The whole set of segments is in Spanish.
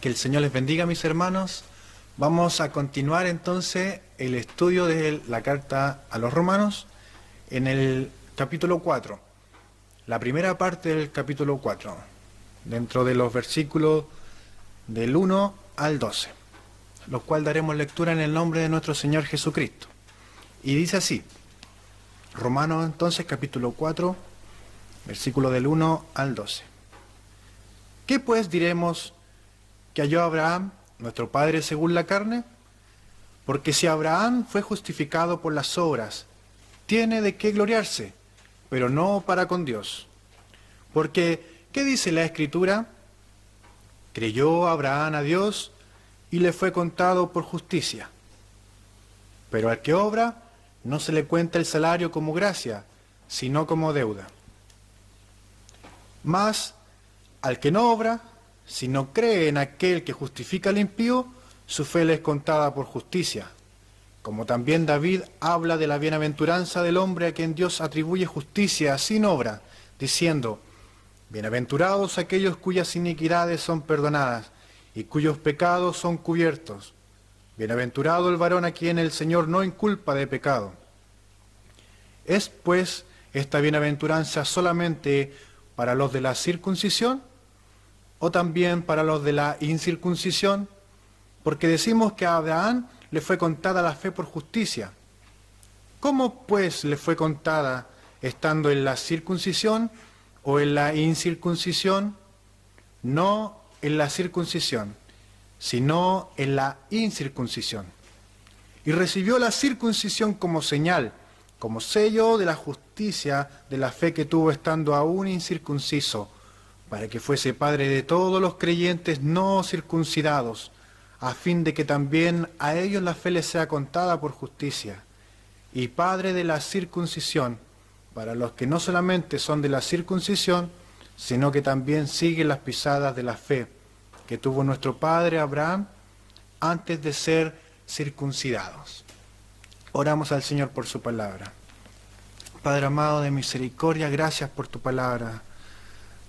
Que el Señor les bendiga, mis hermanos. Vamos a continuar entonces el estudio de la carta a los romanos en el capítulo 4, la primera parte del capítulo 4, dentro de los versículos del 1 al 12, los cuales daremos lectura en el nombre de nuestro Señor Jesucristo. Y dice así, Romanos entonces capítulo 4, versículo del 1 al 12. ¿Qué pues diremos que halló Abraham, nuestro padre según la carne? Porque si Abraham fue justificado por las obras, tiene de qué gloriarse, pero no para con Dios. Porque, ¿qué dice la Escritura? Creyó Abraham a Dios y le fue contado por justicia. Pero al que obra, no se le cuenta el salario como gracia, sino como deuda. Mas, al que no obra, si no cree en aquel que justifica al impío, su fe le es contada por justicia. Como también David habla de la bienaventuranza del hombre a quien Dios atribuye justicia sin obra, diciendo, bienaventurados aquellos cuyas iniquidades son perdonadas y cuyos pecados son cubiertos. Bienaventurado el varón a quien el Señor no inculpa de pecado. ¿Es pues esta bienaventuranza solamente para los de la circuncisión o también para los de la incircuncisión? Porque decimos que a Abraham le fue contada la fe por justicia. ¿Cómo pues le fue contada estando en la circuncisión o en la incircuncisión? No en la circuncisión, sino en la incircuncisión. Y recibió la circuncisión como señal, como sello de la justicia de la fe que tuvo estando aún incircunciso, para que fuese padre de todos los creyentes no circuncidados, a fin de que también a ellos la fe les sea contada por justicia, y padre de la circuncisión, para los que no solamente son de la circuncisión, sino que también siguen las pisadas de la fe que tuvo nuestro padre Abraham antes de ser circuncidados. Oramos al Señor por su palabra. Padre amado de misericordia, gracias por tu palabra.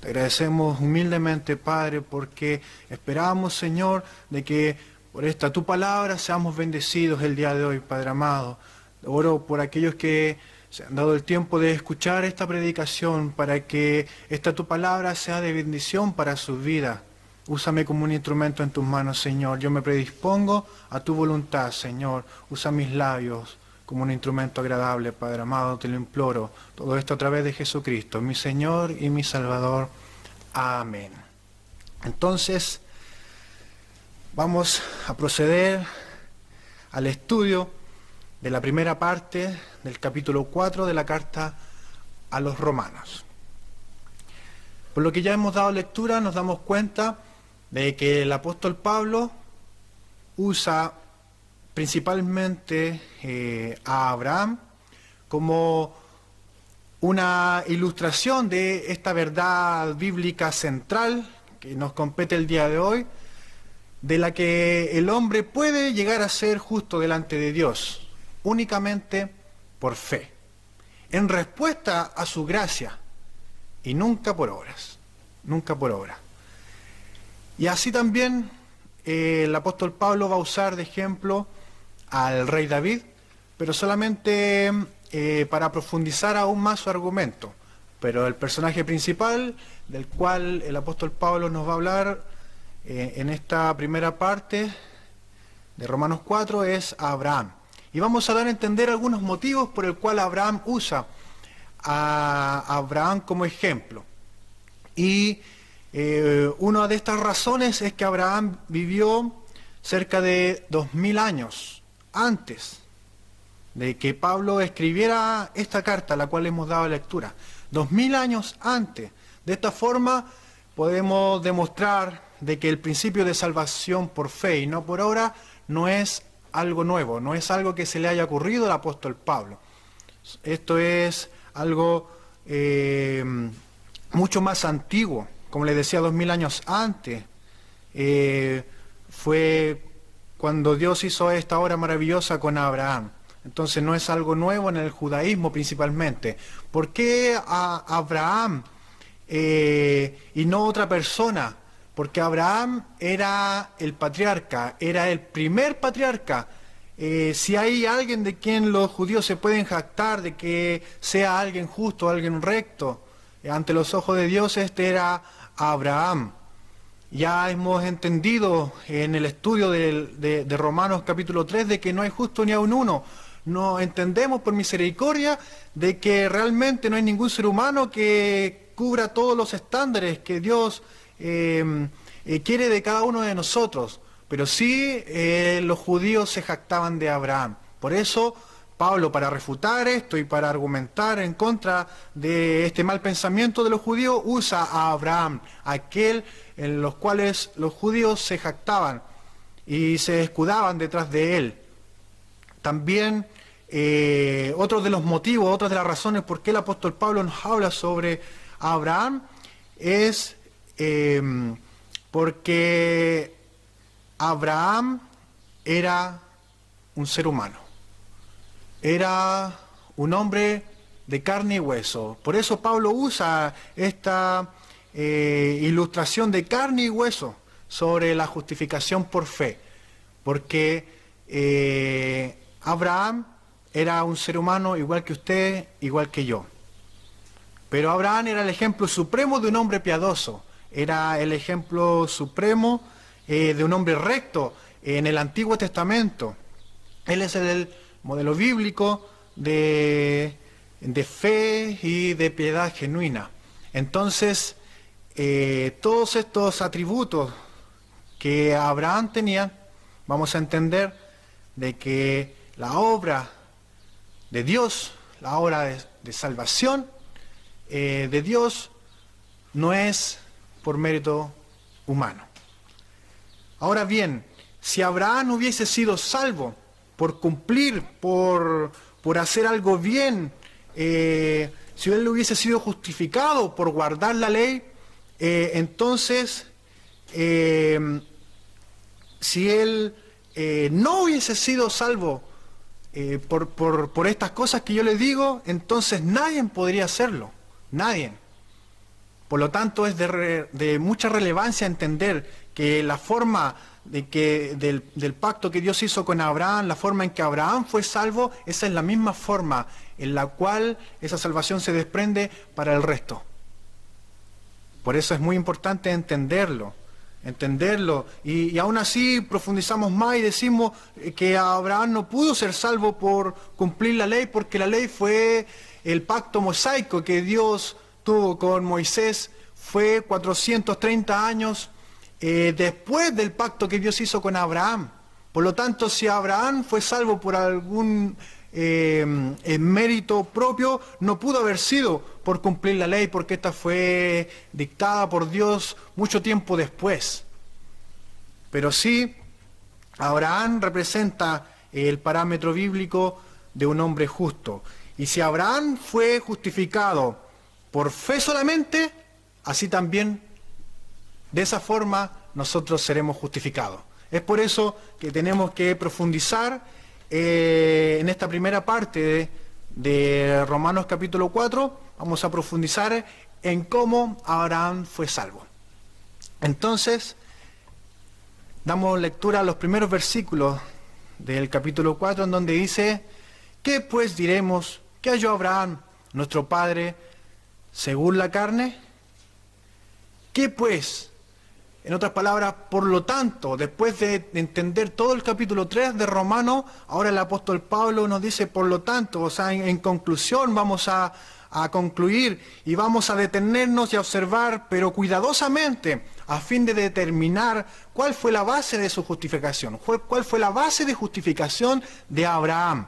Te agradecemos humildemente, Padre, porque esperamos, Señor, de que por esta tu palabra seamos bendecidos el día de hoy, Padre amado. Oro por aquellos que se han dado el tiempo de escuchar esta predicación, para que esta tu palabra sea de bendición para sus vidas. Úsame como un instrumento en tus manos, Señor. Yo me predispongo a tu voluntad, Señor. Usa mis labios como un instrumento agradable, Padre amado, te lo imploro. Todo esto a través de Jesucristo, mi Señor y mi Salvador. Amén. Entonces, vamos a proceder al estudio de la primera parte del capítulo 4 de la carta a los romanos. Por lo que ya hemos dado lectura, nos damos cuenta de que el apóstol Pablo usa principalmente a Abraham como una ilustración de esta verdad bíblica central que nos compete el día de hoy, de la que el hombre puede llegar a ser justo delante de Dios únicamente por fe, en respuesta a su gracia y nunca por obras, nunca por obra. Y así también el apóstol Pablo va a usar de ejemplo al rey David, pero solamente para profundizar aún más su argumento. Pero el personaje principal del cual el apóstol Pablo nos va a hablar en esta primera parte de Romanos 4 es Abraham. Y vamos a dar a entender algunos motivos por el cual Abraham usa a Abraham como ejemplo. Y una de estas razones es que Abraham vivió cerca de 2000 años antes de que Pablo escribiera esta carta, a la cual hemos dado lectura. 2000 años antes. De esta forma podemos demostrar de que el principio de salvación por fe y no por obra no es algo nuevo, no es algo que se le haya ocurrido al apóstol Pablo. Esto es algo mucho más antiguo. Como les decía, 2000 años antes fue cuando Dios hizo esta obra maravillosa con Abraham. Entonces no es algo nuevo en el judaísmo principalmente. ¿Por qué a Abraham y no otra persona? porque Abraham era el patriarca, era el primer patriarca. Si hay alguien de quien los judíos se pueden jactar de que sea alguien justo, alguien recto, ante los ojos de Dios, este era Abraham. Ya hemos entendido en el estudio de Romanos capítulo 3 de que no hay justo ni aun uno. No entendemos por misericordia de que realmente no hay ningún ser humano que cubra todos los estándares que Dios quiere de cada uno de nosotros. Pero sí los judíos se jactaban de Abraham. Por eso Pablo, para refutar esto y para argumentar en contra de este mal pensamiento de los judíos, usa a Abraham, aquel en los cuales los judíos se jactaban y se escudaban detrás de él. También otro de los motivos, otras de las razones por qué el apóstol Pablo nos habla sobre Abraham es porque Abraham era un ser humano. Era un hombre de carne y hueso. Por eso Pablo usa esta ilustración de carne y hueso sobre la justificación por fe. Porque Abraham era un ser humano igual que usted, igual que yo. Pero Abraham era el ejemplo supremo de un hombre piadoso. Era el ejemplo supremo de un hombre recto en el Antiguo Testamento. Él es el modelo bíblico de fe y de piedad genuina. Entonces, todos estos atributos que Abraham tenía, vamos a entender de que la obra de Dios, la obra de salvación de Dios, no es por mérito humano. Ahora bien, si Abraham hubiese sido salvo por cumplir, por hacer algo bien, si él hubiese sido justificado por guardar la ley, entonces, si él no hubiese sido salvo por estas cosas que yo le digo, entonces nadie podría hacerlo, nadie. Por lo tanto, es de mucha relevancia entender que la forma del pacto que Dios hizo con Abraham, la forma en que Abraham fue salvo, esa es la misma forma en la cual esa salvación se desprende para el resto. Por eso es muy importante entenderlo. Y aún así profundizamos más y decimos que Abraham no pudo ser salvo por cumplir la ley, porque la ley fue el pacto mosaico que Dios tuvo con Moisés, fue 430 años después del pacto que Dios hizo con Abraham. Por lo tanto, si Abraham fue salvo por algún mérito propio, no pudo haber sido por cumplir la ley, porque esta fue dictada por Dios mucho tiempo después. Pero sí, Abraham representa el parámetro bíblico de un hombre justo. Y si Abraham fue justificado por fe solamente, así también, de esa forma, nosotros seremos justificados. Es por eso que tenemos que profundizar en esta primera parte de Romanos capítulo 4, vamos a profundizar en cómo Abraham fue salvo. Entonces, damos lectura a los primeros versículos del capítulo 4, en donde dice: ¿qué pues diremos que halló Abraham, nuestro padre, según la carne? ¿Qué pues? En otras palabras, por lo tanto, después de entender todo el capítulo 3 de Romanos, ahora el apóstol Pablo nos dice por lo tanto, o sea, en conclusión vamos a concluir y vamos a detenernos y a observar, pero cuidadosamente, a fin de determinar cuál fue la base de su justificación, cuál fue la base de justificación de Abraham.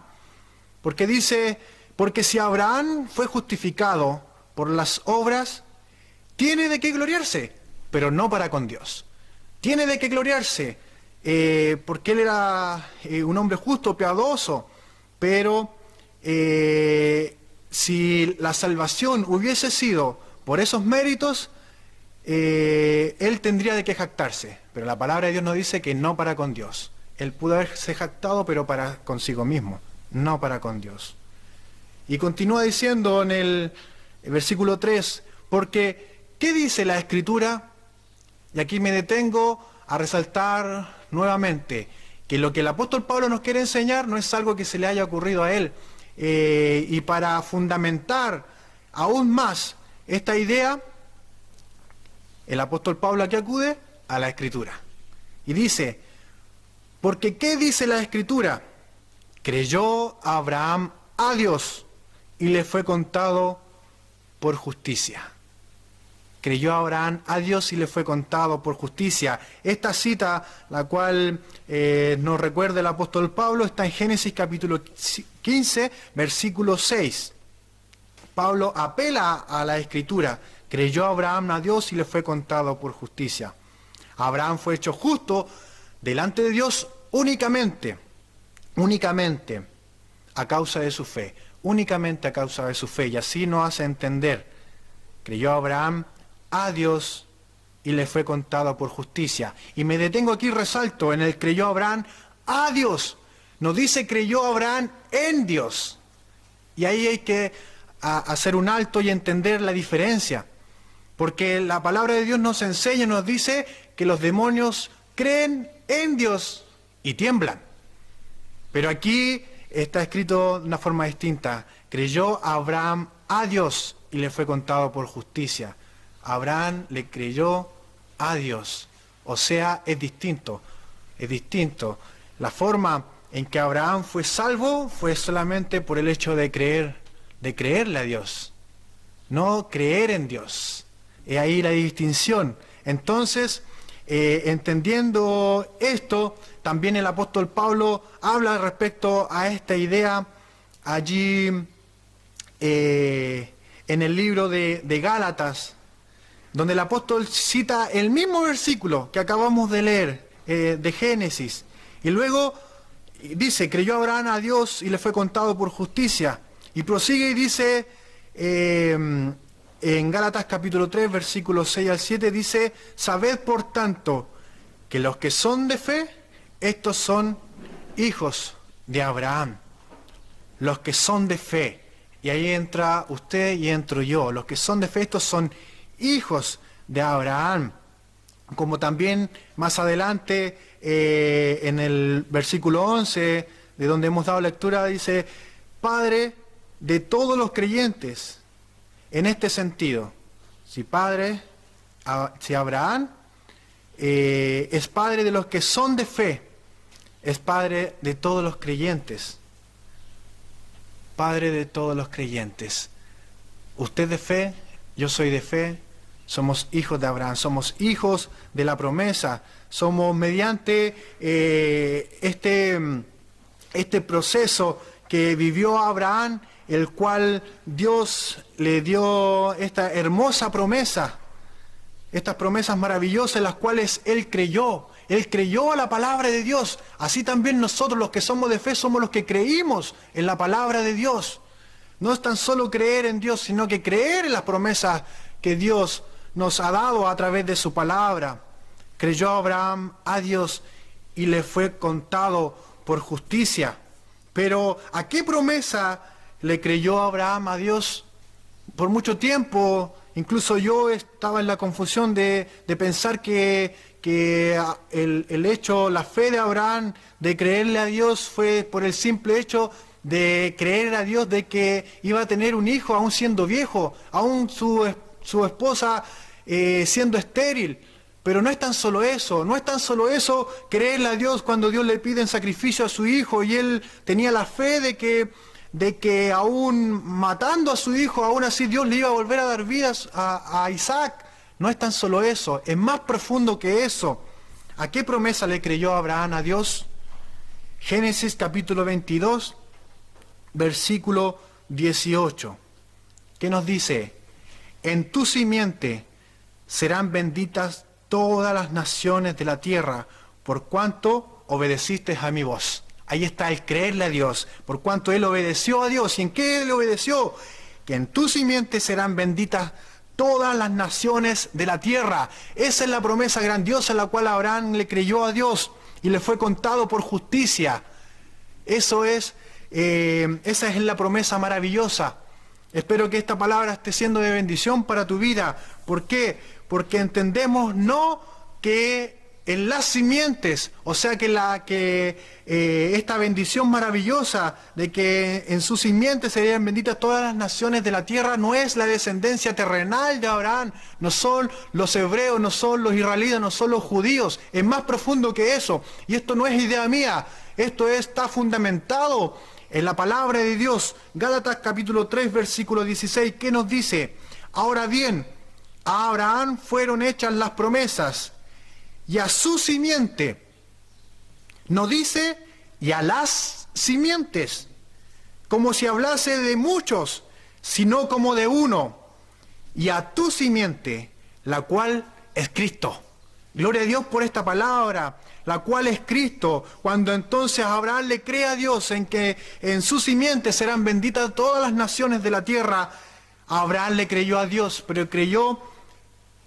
Porque dice, porque si Abraham fue justificado por las obras, tiene de qué gloriarse, pero no para con Dios. Tiene de qué gloriarse, porque él era un hombre justo, piadoso, pero si la salvación hubiese sido por esos méritos, él tendría de qué jactarse. Pero la palabra de Dios nos dice que no para con Dios. Él pudo haberse jactado, pero para consigo mismo, no para con Dios. Y continúa diciendo en el versículo 3, porque ¿qué dice la Escritura? y aquí me detengo a resaltar nuevamente que lo que el apóstol Pablo nos quiere enseñar no es algo que se le haya ocurrido a él. Y para fundamentar aún más esta idea, el apóstol Pablo aquí acude a la Escritura. Y dice, porque ¿qué dice la Escritura? Creyó Abraham a Dios y le fue contado por justicia. Creyó Abraham a Dios y le fue contado por justicia. Esta cita, la cual nos recuerda el apóstol Pablo, está en Génesis capítulo 15, versículo 6. Pablo apela a la Escritura. Creyó Abraham a Dios y le fue contado por justicia. Abraham fue hecho justo delante de Dios únicamente a causa de su fe. Únicamente a causa de su fe. Y así nos hace entender. Creyó Abraham a Dios y le fue contado por justicia. Y me detengo aquí, resalto, en el creyó Abraham a Dios. No dice creyó Abraham en Dios. Y ahí hay que hacer un alto y entender la diferencia. Porque la palabra de Dios nos enseña, nos dice que los demonios creen en Dios y tiemblan. Pero aquí está escrito de una forma distinta. Creyó Abraham a Dios y le fue contado por justicia. Abraham le creyó a Dios. O sea, es distinto. Es distinto. La forma en que Abraham fue salvo fue solamente por el hecho de creerle a Dios. No creer en Dios. Es ahí la distinción. Entonces, entendiendo esto, también el apóstol Pablo habla respecto a esta idea allí en el libro de Gálatas, donde el apóstol cita el mismo versículo que acabamos de leer de Génesis. Y luego dice, creyó Abraham a Dios y le fue contado por justicia. Y prosigue y dice, en Gálatas capítulo 3, versículos 6 al 7, dice, sabed por tanto que los que son de fe, estos son hijos de Abraham. Los que son de fe. Y ahí entra usted y entro yo. Los que son de fe, estos son hijos de Abraham. Como también más adelante en el versículo 11, de donde hemos dado lectura, dice, Padre de todos los creyentes. En este sentido, si Abraham es padre de los que son de fe, es padre de todos los creyentes. Padre de todos los creyentes. Usted de fe, yo soy de fe, somos hijos de Abraham, somos hijos de la promesa, somos mediante este proceso que vivió Abraham, el cual Dios le dio esta hermosa promesa, estas promesas maravillosas, las cuales Él creyó a la palabra de Dios. Así también nosotros, los que somos de fe, somos los que creímos en la palabra de Dios. No es tan solo creer en Dios, sino que creer en las promesas que Dios nos ha dado a través de su palabra. Creyó Abraham a Dios y le fue contado por justicia. Pero ¿a qué promesa le creyó Abraham a Dios? Por mucho tiempo, incluso yo estaba en la confusión de pensar que el hecho, la fe de Abraham de creerle a Dios fue por el simple hecho de creer a Dios de que iba a tener un hijo aún siendo viejo, aún su esposa siendo estéril. Pero no es tan solo eso, creerle a Dios cuando Dios le pide en sacrificio a su hijo y él tenía la fe de que aún matando a su hijo, aún así Dios le iba a volver a dar vidas a Isaac. No es tan solo eso, es más profundo que eso. ¿A qué promesa le creyó Abraham a Dios? Génesis capítulo 22, versículo 18. ¿Qué nos dice? En tu simiente serán benditas todas las naciones de la tierra, por cuanto obedeciste a mi voz. Ahí está el creerle a Dios, por cuanto él obedeció a Dios. ¿Y en qué él obedeció? Que en tu simiente serán benditas todas las naciones de la tierra. Esa es la promesa grandiosa en la cual Abraham le creyó a Dios y le fue contado por justicia. Esa es la promesa maravillosa. Espero que esta palabra esté siendo de bendición para tu vida. ¿Por qué? Porque entendemos no que en las simientes, o sea que esta bendición maravillosa de que en sus simientes serían benditas todas las naciones de la tierra, no es la descendencia terrenal de Abraham, no son los hebreos, no son los israelitas, no son los judíos, es más profundo que eso. Y esto no es idea mía, esto está fundamentado en la palabra de Dios. Gálatas capítulo 3, versículo 16, ¿qué nos dice? Ahora bien, a Abraham fueron hechas las promesas, y a su simiente, no dice, y a las simientes, como si hablase de muchos, sino como de uno, y a tu simiente, la cual es Cristo. Gloria a Dios por esta palabra, la cual es Cristo. Cuando entonces Abraham le cree a Dios en que en su simiente serán benditas todas las naciones de la tierra, Abraham le creyó a Dios, pero creyó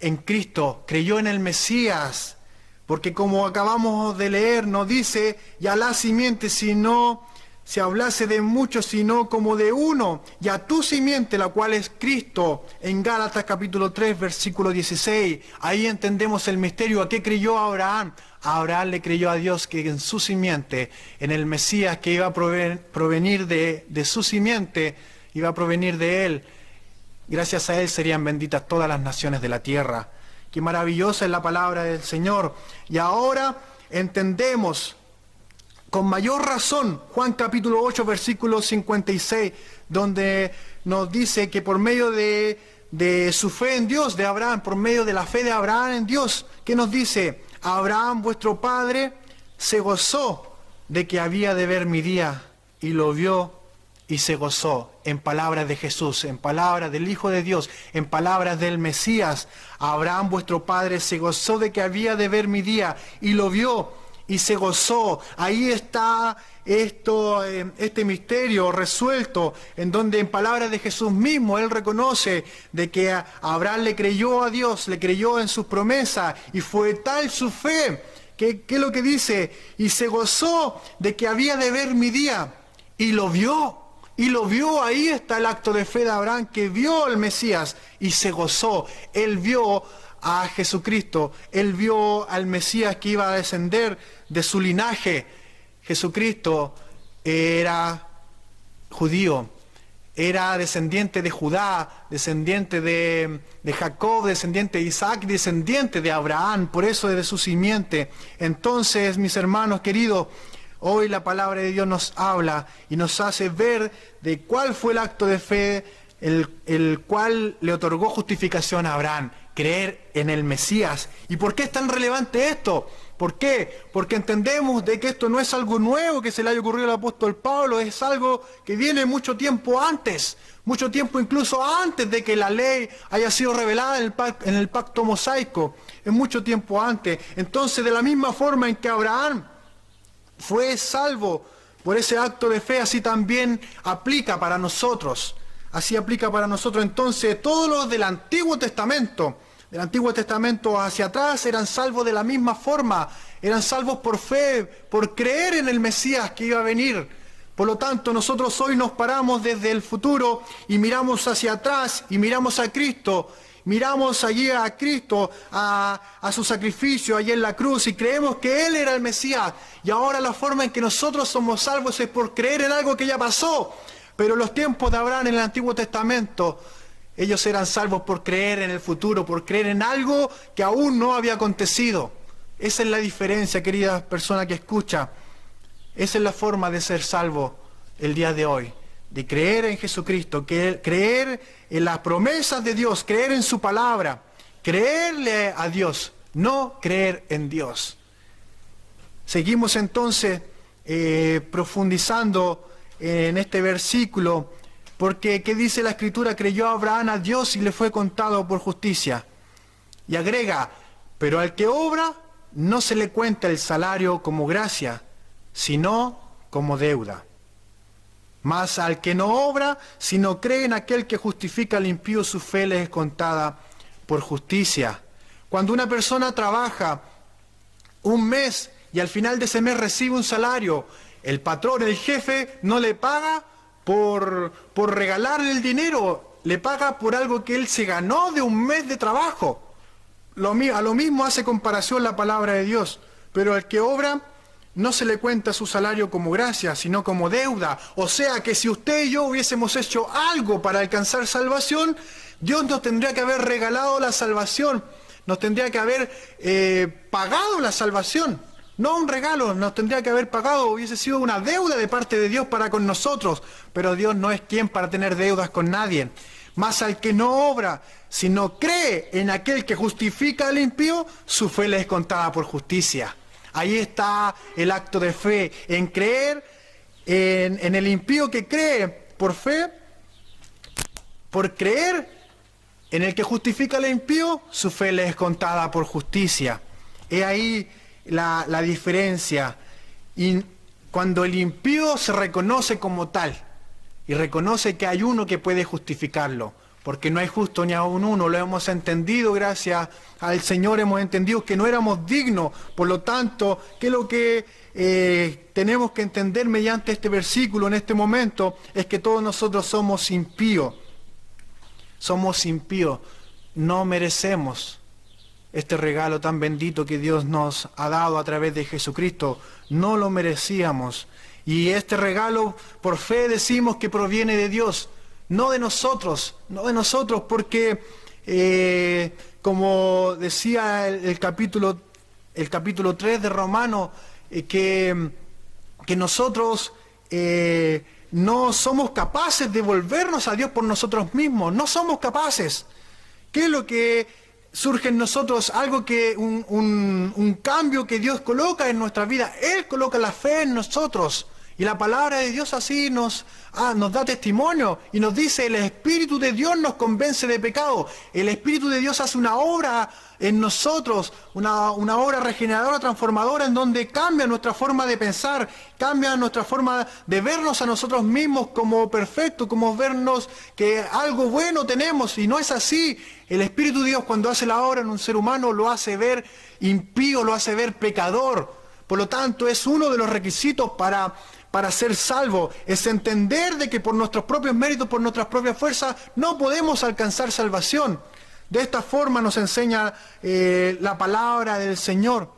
en Cristo, creyó en el Mesías. Porque como acabamos de leer, no dice y a la simiente, sino si hablase de muchos, sino como de uno, y a tu simiente, la cual es Cristo, en Gálatas capítulo 3, versículo 16. Ahí entendemos el misterio. ¿A qué creyó Abraham? Abraham le creyó a Dios que en su simiente, en el Mesías que iba a provenir de su simiente, iba a provenir de él, gracias a él serían benditas todas las naciones de la tierra. Qué maravillosa es la palabra del Señor. Y ahora entendemos con mayor razón Juan capítulo 8, versículo 56, donde nos dice que por medio de su fe en Dios, de Abraham, por medio de la fe de Abraham en Dios, ¿qué nos dice? Abraham, vuestro padre, se gozó de que había de ver mi día, y lo vio y se gozó. En palabras de Jesús, en palabras del Hijo de Dios, en palabras del Mesías. Abraham, vuestro padre, se gozó de que había de ver mi día, y lo vio y se gozó. Ahí está este misterio resuelto, en donde en palabras de Jesús mismo, Él reconoce de que Abraham le creyó a Dios, le creyó en sus promesas, y fue tal su fe, que es lo que dice, y se gozó de que había de ver mi día, y lo vio. Y lo vio. Ahí está el acto de fe de Abraham, que vio al Mesías y se gozó. Él vio a Jesucristo, él vio al Mesías que iba a descender de su linaje. Jesucristo era judío, era descendiente de Judá, descendiente de Jacob, descendiente de Isaac, descendiente de Abraham, por eso es de su simiente. Entonces, mis hermanos queridos, hoy la palabra de Dios nos habla y nos hace ver de cuál fue el acto de fe el cual le otorgó justificación a Abraham, creer en el Mesías. ¿Y por qué es tan relevante esto? ¿Por qué? Porque entendemos de que esto no es algo nuevo que se le haya ocurrido al apóstol Pablo, es algo que viene mucho tiempo antes, mucho tiempo incluso antes de que la ley haya sido revelada en el pacto mosaico, es mucho tiempo antes. Entonces, de la misma forma en que Abraham fue salvo por ese acto de fe, así también aplica para nosotros. Así aplica para nosotros. Entonces, todos los del Antiguo Testamento hacia atrás, eran salvos de la misma forma. Eran salvos por fe, por creer en el Mesías que iba a venir. Por lo tanto, nosotros hoy nos paramos desde el futuro y miramos hacia atrás y miramos a Cristo. Miramos allí a Cristo, a su sacrificio allí en la cruz, y creemos que Él era el Mesías. Y ahora la forma en que nosotros somos salvos es por creer en algo que ya pasó. Pero en los tiempos de Abraham en el Antiguo Testamento, ellos eran salvos por creer en el futuro, por creer en algo que aún no había acontecido. Esa es la diferencia, querida persona que escucha. Esa es la forma de ser salvo el día de hoy. De creer en Jesucristo, creer en las promesas de Dios, creer en su palabra, creerle a Dios, no creer en Dios. Seguimos entonces profundizando en este versículo, porque ¿qué dice la Escritura? Creyó Abraham a Dios y le fue contado por justicia. Y agrega, pero al que obra no se le cuenta el salario como gracia, sino como deuda. Mas al que no obra, sino cree en aquel que justifica al impío, su fe le es contada por justicia. Cuando una persona trabaja un mes y al final de ese mes recibe un salario, el patrón, el jefe, no le paga por regalarle el dinero, le paga por algo que él se ganó de un mes de trabajo. A lo mismo hace comparación la palabra de Dios. Pero al que obra, no se le cuenta su salario como gracia, sino como deuda. O sea que si usted y yo hubiésemos hecho algo para alcanzar salvación, Dios nos tendría que haber regalado la salvación. Nos tendría que haber pagado la salvación. No un regalo, nos tendría que haber pagado. Hubiese sido una deuda de parte de Dios para con nosotros. Pero Dios no es quien para tener deudas con nadie. Mas al que no obra, sino cree en aquel que justifica al impío, su fe le es contada por justicia. Ahí está el acto de fe, en creer en el impío que cree por fe, por creer en el que justifica al impío, su fe le es contada por justicia. He ahí la diferencia. Y cuando el impío se reconoce como tal, y reconoce que hay uno que puede justificarlo, porque no hay justo ni aun uno, lo hemos entendido gracias al Señor, hemos entendido que no éramos dignos, por lo tanto, ¿qué es lo que tenemos que entender mediante este versículo en este momento? Es que todos nosotros somos impíos, no merecemos este regalo tan bendito que Dios nos ha dado a través de Jesucristo, no lo merecíamos. Y este regalo, por fe decimos que proviene de Dios, no de nosotros, porque como decía el capítulo 3 de Romanos, que nosotros no somos capaces de volvernos a Dios por nosotros mismos, no somos capaces. ¿Qué es lo que surge en nosotros? Algo que, un cambio que Dios coloca en nuestra vida. Él coloca la fe en nosotros. Y la palabra de Dios así nos da testimonio y nos dice: el Espíritu de Dios nos convence de pecado. El Espíritu de Dios hace una obra en nosotros, una obra regeneradora, transformadora, en donde cambia nuestra forma de pensar, cambia nuestra forma de vernos a nosotros mismos como perfectos, como vernos que algo bueno tenemos, y no es así. El Espíritu de Dios, cuando hace la obra en un ser humano, lo hace ver impío, lo hace ver pecador. Por lo tanto, es uno de los requisitos para ser salvo, es entender de que por nuestros propios méritos, por nuestras propias fuerzas, no podemos alcanzar salvación. De esta forma nos enseña la palabra del Señor.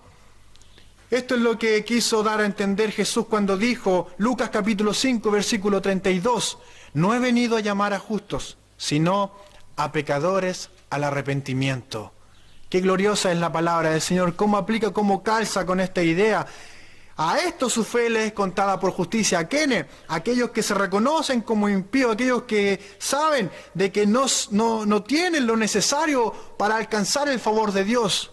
Esto es lo que quiso dar a entender Jesús cuando dijo, Lucas capítulo 5, versículo 32, no he venido a llamar a justos, sino a pecadores al arrepentimiento. Qué gloriosa es la palabra del Señor, cómo aplica, cómo calza con esta idea. A esto su fe les es contada por justicia. ¿A quiénes? Aquellos que se reconocen como impíos, aquellos que saben de que no tienen lo necesario para alcanzar el favor de Dios.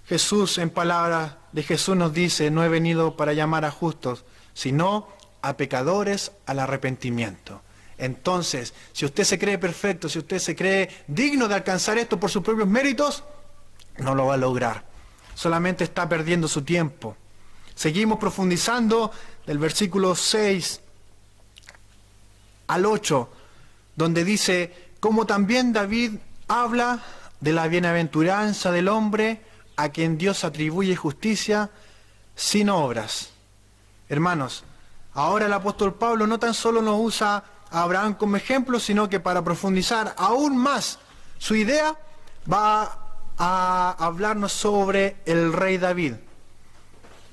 Jesús, en palabras de Jesús, nos dice, no he venido para llamar a justos, sino a pecadores al arrepentimiento. Entonces, si usted se cree perfecto, si usted se cree digno de alcanzar esto por sus propios méritos, no lo va a lograr. Solamente está perdiendo su tiempo. Seguimos profundizando del versículo 6 al 8, donde dice, como también David habla de la bienaventuranza del hombre a quien Dios atribuye justicia sin obras. Hermanos, ahora el apóstol Pablo no tan solo nos usa a Abraham como ejemplo, sino que para profundizar aún más su idea, va a hablarnos sobre el rey David.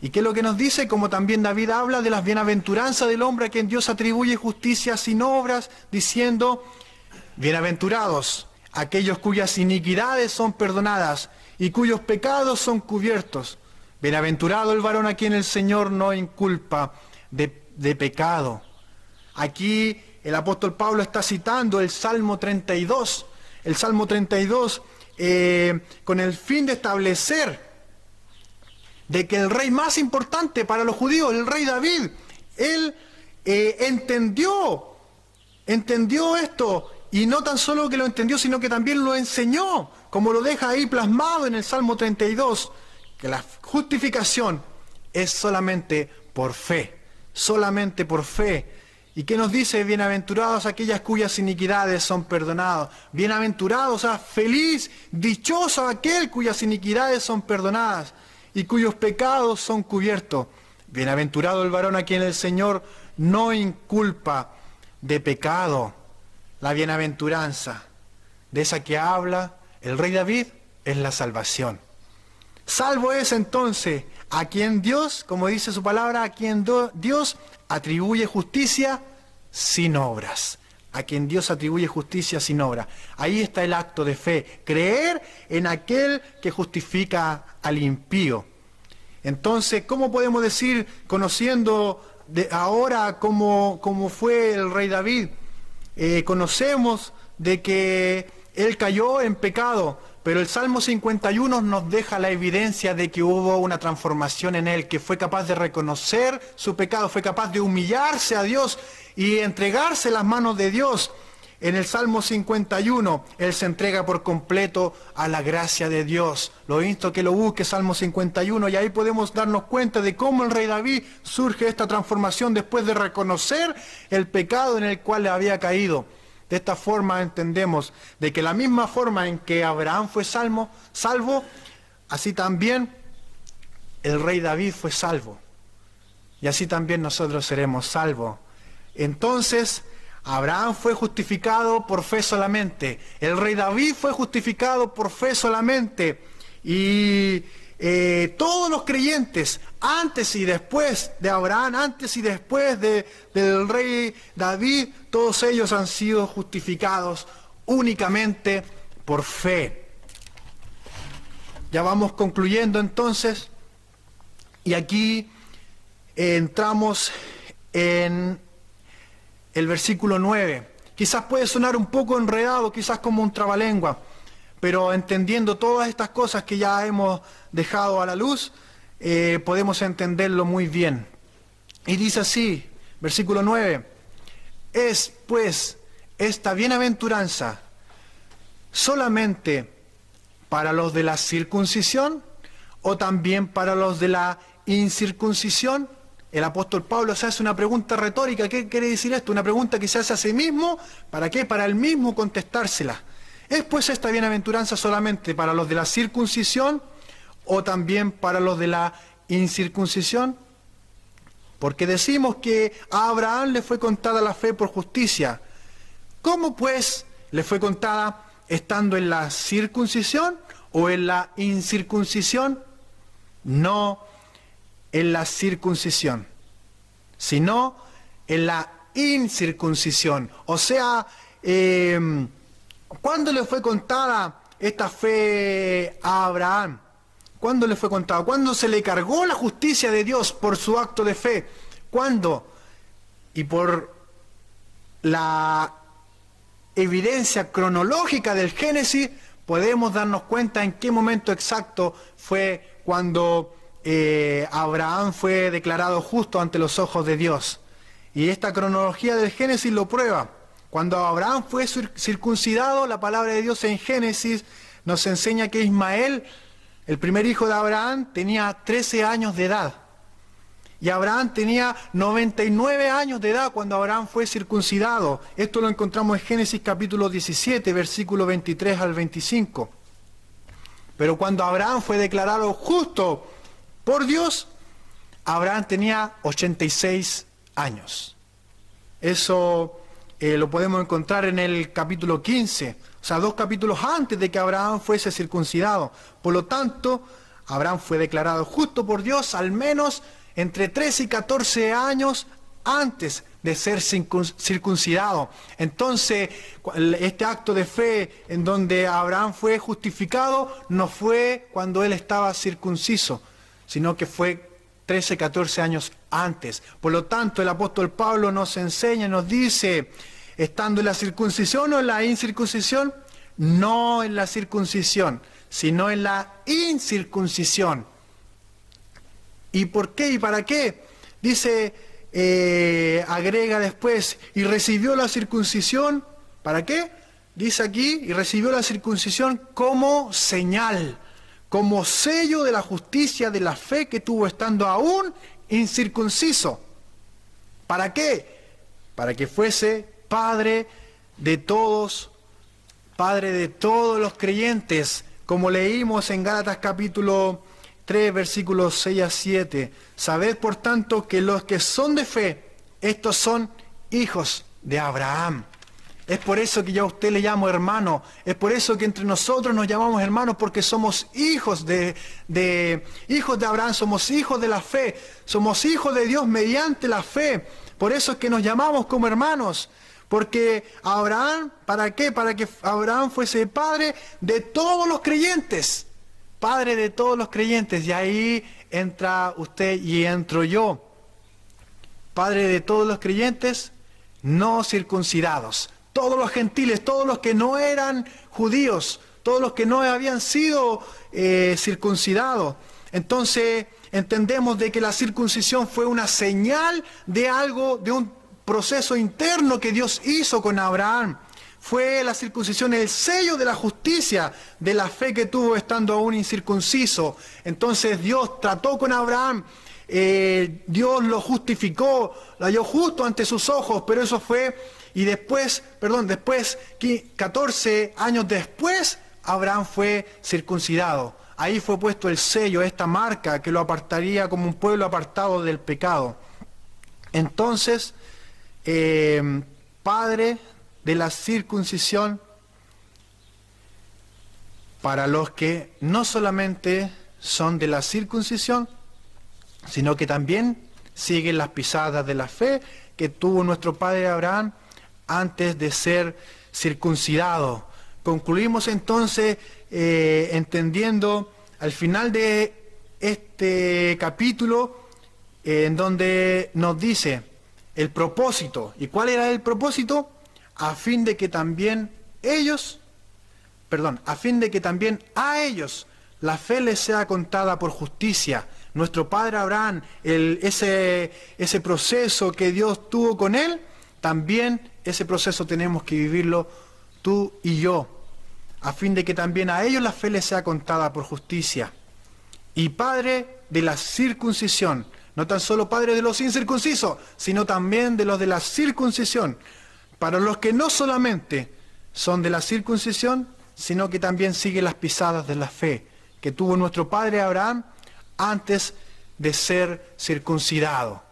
¿Y qué es lo que nos dice? Como también David habla de las bienaventuranzas del hombre a quien Dios atribuye justicia sin obras, diciendo, bienaventurados aquellos cuyas iniquidades son perdonadas y cuyos pecados son cubiertos. Bienaventurado el varón a quien el Señor no inculpa de pecado. Aquí el apóstol Pablo está citando el Salmo 32. El Salmo 32 con el fin de establecer de que el rey más importante para los judíos, el rey David, él entendió esto, y no tan solo que lo entendió, sino que también lo enseñó, como lo deja ahí plasmado en el Salmo 32, que la justificación es solamente por fe, solamente por fe. ¿Y qué nos dice? Bienaventurados aquellas cuyas iniquidades son perdonadas. Bienaventurados, o sea, feliz, dichoso aquel cuyas iniquidades son perdonadas y cuyos pecados son cubiertos. Bienaventurado el varón a quien el Señor no inculpa de pecado. La bienaventuranza de esa que habla el rey David es la salvación. Salvo es entonces a quien Dios, como dice su palabra, a quien Dios atribuye justicia sin obras. A quien Dios atribuye justicia sin obras. Ahí está el acto de fe. Creer en aquel que justifica al impío. Entonces, ¿cómo podemos decir, conociendo ahora cómo fue el rey David? Conocemos de que él cayó en pecado, pero el Salmo 51 nos deja la evidencia de que hubo una transformación en él, que fue capaz de reconocer su pecado, fue capaz de humillarse a Dios y entregarse en las manos de Dios. En el Salmo 51, él se entrega por completo a la gracia de Dios. Lo insto que lo busque, Salmo 51, y ahí podemos darnos cuenta de cómo el rey David surge esta transformación después de reconocer el pecado en el cual le había caído. De esta forma entendemos de que la misma forma en que Abraham fue salvo, así también el rey David fue salvo. Y así también nosotros seremos salvos. Entonces, Abraham fue justificado por fe solamente. El rey David fue justificado por fe solamente. Y todos los creyentes, antes y después de Abraham, antes y después del rey David, todos ellos han sido justificados únicamente por fe. Ya vamos concluyendo entonces. Y aquí entramos en el versículo 9. Quizás puede sonar un poco enredado, quizás como un trabalengua, pero entendiendo todas estas cosas que ya hemos dejado a la luz, podemos entenderlo muy bien. Y dice así, versículo 9, ¿es pues esta bienaventuranza solamente para los de la circuncisión o también para los de la incircuncisión? El apóstol Pablo se hace una pregunta retórica. ¿Qué quiere decir esto? Una pregunta que se hace a sí mismo. ¿Para qué? Para él mismo contestársela. ¿Es pues esta bienaventuranza solamente para los de la circuncisión o también para los de la incircuncisión? Porque decimos que a Abraham le fue contada la fe por justicia. ¿Cómo pues le fue contada estando en la circuncisión o en la incircuncisión? No en la circuncisión, sino en la incircuncisión. O sea, ¿cuándo le fue contada esta fe a Abraham? ¿Cuándo le fue contada? ¿Cuándo se le cargó la justicia de Dios por su acto de fe? ¿Cuándo? Y por la evidencia cronológica del Génesis, podemos darnos cuenta en qué momento exacto fue cuando Abraham fue declarado justo ante los ojos de Dios. Y esta cronología del Génesis lo prueba. Cuando Abraham fue circuncidado, la palabra de Dios en Génesis nos enseña que Ismael, el primer hijo de Abraham, tenía 13 años de edad. Y Abraham tenía 99 años de edad cuando Abraham fue circuncidado. Esto lo encontramos en Génesis capítulo 17, versículo 23 al 25. Pero cuando Abraham fue declarado justo por Dios, Abraham tenía 86 años. Eso lo podemos encontrar en el capítulo 15, o sea, 2 capítulos antes de que Abraham fuese circuncidado. Por lo tanto, Abraham fue declarado justo por Dios al menos entre 13 y 14 años antes de ser circuncidado. Entonces, este acto de fe en donde Abraham fue justificado no fue cuando él estaba circunciso, sino que fue 13, 14 años antes. Por lo tanto, el apóstol Pablo nos enseña, nos dice, estando en la circuncisión o en la incircuncisión, no en la circuncisión, sino en la incircuncisión. ¿Y por qué y para qué? Dice, agrega después, y recibió la circuncisión, ¿para qué? Dice aquí, y recibió la circuncisión como señal, como sello de la justicia de la fe que tuvo estando aún incircunciso. ¿Para qué? Para que fuese padre de todos los creyentes, como leímos en Gálatas capítulo 3, versículos 6 a 7. Sabed, por tanto, que los que son de fe, estos son hijos de Abraham. Es por eso que yo a usted le llamo hermano. Es por eso que entre nosotros nos llamamos hermanos, porque somos hijos de Abraham, somos hijos de la fe, somos hijos de Dios mediante la fe. Por eso es que nos llamamos como hermanos. Porque Abraham, ¿para qué? Para que Abraham fuese padre de todos los creyentes. Padre de todos los creyentes. Y ahí entra usted y entro yo. Padre de todos los creyentes no circuncidados. Todos los gentiles, todos los que no eran judíos, todos los que no habían sido circuncidados. Entonces entendemos de que la circuncisión fue una señal de algo, de un proceso interno que Dios hizo con Abraham. Fue la circuncisión el sello de la justicia, de la fe que tuvo estando aún incircunciso. Entonces Dios trató con Abraham, Dios lo justificó, lo halló justo ante sus ojos, pero eso fue, y después, 14 años después, Abraham fue circuncidado. Ahí fue puesto el sello, esta marca que lo apartaría como un pueblo apartado del pecado. Entonces, padre de la circuncisión para los que no solamente son de la circuncisión, sino que también siguen las pisadas de la fe que tuvo nuestro padre Abraham antes de ser circuncidado. Concluimos entonces entendiendo al final de este capítulo en donde nos dice el propósito. ¿Y cuál era el propósito? A fin de que también a ellos la fe les sea contada por justicia. Nuestro padre Abraham, ese proceso que Dios tuvo con él, también ese proceso tenemos que vivirlo tú y yo, a fin de que también a ellos la fe les sea contada por justicia. Y padre de la circuncisión, no tan solo padre de los incircuncisos, sino también de los de la circuncisión, para los que no solamente son de la circuncisión, sino que también siguen las pisadas de la fe que tuvo nuestro padre Abraham antes de ser circuncidado,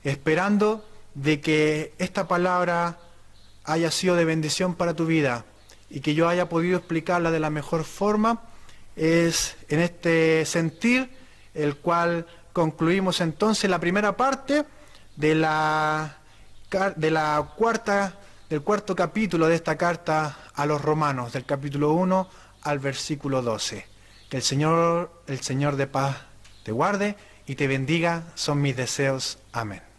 esperando de que esta palabra haya sido de bendición para tu vida y que yo haya podido explicarla de la mejor forma. Es en este sentir el cual concluimos entonces la primera parte del cuarto capítulo de esta carta a los Romanos, del capítulo 1 al versículo 12. Que el Señor de paz te guarde y te bendiga, son mis deseos. Amén.